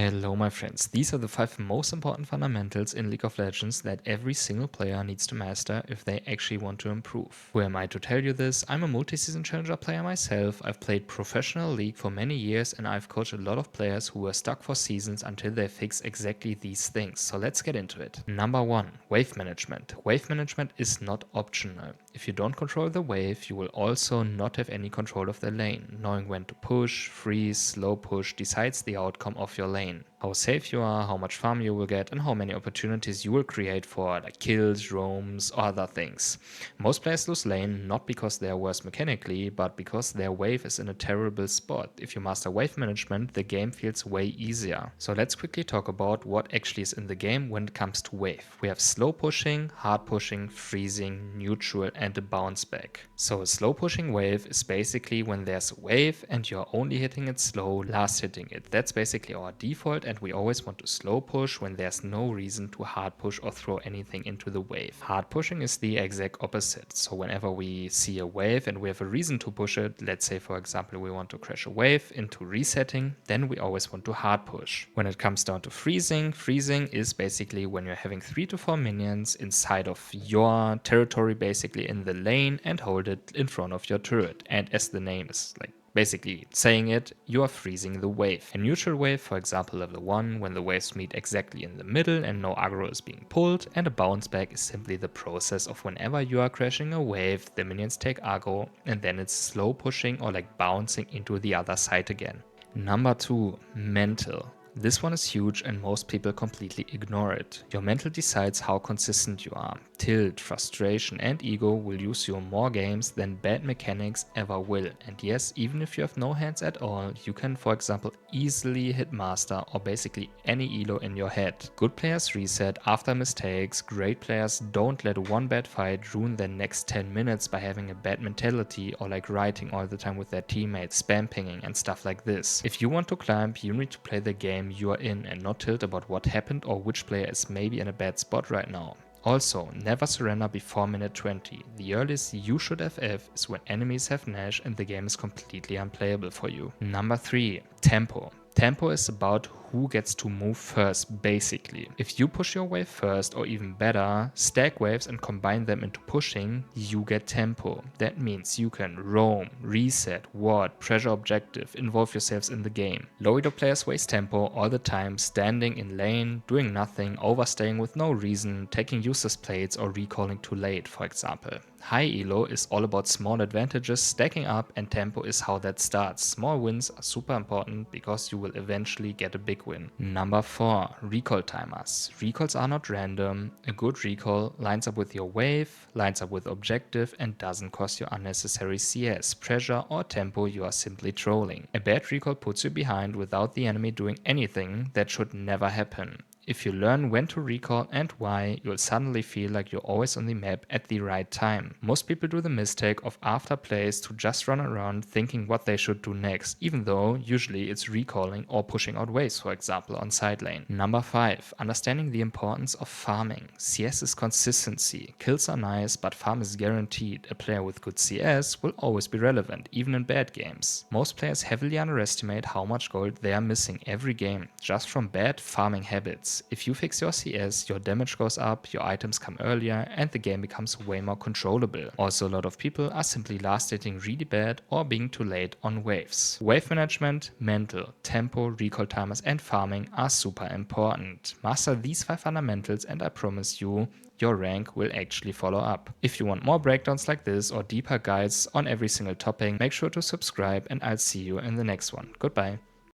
Hello my friends, these are the 5 most important fundamentals in League of Legends that every single player needs to master if they actually want to improve. Who am I to tell you this? I'm a multi-season challenger player myself, I've played professional League for many years and I've coached a lot of players who were stuck for seasons until they fix exactly these things, so let's get into it. Number 1. Wave management. Wave management is not optional. If you don't control the wave, you will also not have any control of the lane. Knowing when to push, freeze, slow push decides the outcome of your lane. How safe you are, how much farm you will get, and how many opportunities you will create for like kills, roams, or other things. Most players lose lane not because they are worse mechanically, but because their wave is in a terrible spot. If you master wave management, the game feels way easier. So let's quickly talk about what actually is in the game when it comes to wave. We have slow pushing, hard pushing, freezing, neutral, and a bounce back. So a slow pushing wave is basically when there's a wave and you're only hitting it slow, last hitting it. That's basically our default, and we always want to slow push when there's no reason to hard push or throw anything into the wave. Hard pushing is the exact opposite. So whenever we see a wave and we have a reason to push it, let's say for example we want to crash a wave into resetting, then we always want to hard push. When it comes down to freezing, freezing is basically when you're having 3 to 4 minions inside of your territory, basically in the lane, and hold it in front of your turret. And as the name is like basically saying it, you are freezing the wave. A neutral wave, for example level 1, when the waves meet exactly in the middle and no aggro is being pulled, and a bounce back is simply the process of whenever you are crashing a wave, the minions take aggro and then it's slow pushing or like bouncing into the other side again. Number 2, mental. This one is huge and most people completely ignore it. Your mental decides how consistent you are. Tilt, frustration and ego will use you more games than bad mechanics ever will. And yes, even if you have no hands at all, you can for example easily hit master or basically any elo in your head. Good players reset after mistakes, great players don't let one bad fight ruin their next 10 minutes by having a bad mentality or like writing all the time with their teammates, spam pinging and stuff like this. If you want to climb, you need to play the game you are in and not tilt about what happened or which player is maybe in a bad spot right now. Also, never surrender before minute 20. The earliest you should FF is when enemies have Nash and the game is completely unplayable for you. Number 3. Tempo. Tempo is about who gets to move first, basically. If you push your wave first, or even better, stack waves and combine them into pushing, you get tempo. That means you can roam, reset, ward, pressure objective, involve yourselves in the game. Low elo players waste tempo all the time, standing in lane, doing nothing, overstaying with no reason, taking useless plates or recalling too late, for example. High elo is all about small advantages stacking up, and tempo is how that starts. Small wins are super important because you will eventually get a big win. Number 4. Recall timers. Recalls are not random. A good recall lines up with your wave, lines up with objective, and doesn't cost you unnecessary CS, pressure or tempo you are simply trolling. A bad recall puts you behind without the enemy doing anything. That should never happen. If you learn when to recall and why, you'll suddenly feel like you're always on the map at the right time. Most people do the mistake of after plays to just run around thinking what they should do next, even though usually it's recalling or pushing out waves, for example, on side lane. Number 5. Understanding the importance of farming. CS is consistency. Kills are nice, but farm is guaranteed. A player with good CS will always be relevant, even in bad games. Most players heavily underestimate how much gold they are missing every game, just from bad farming habits. If you fix your CS, your damage goes up, your items come earlier, and the game becomes way more controllable. Also, a lot of people are simply last hitting really bad or being too late on waves. Wave management, mental, tempo, recall timers, and farming are super important. Master these 5 fundamentals and I promise you, your rank will actually follow up. If you want more breakdowns like this or deeper guides on every single topic, make sure to subscribe and I'll see you in the next one. Goodbye.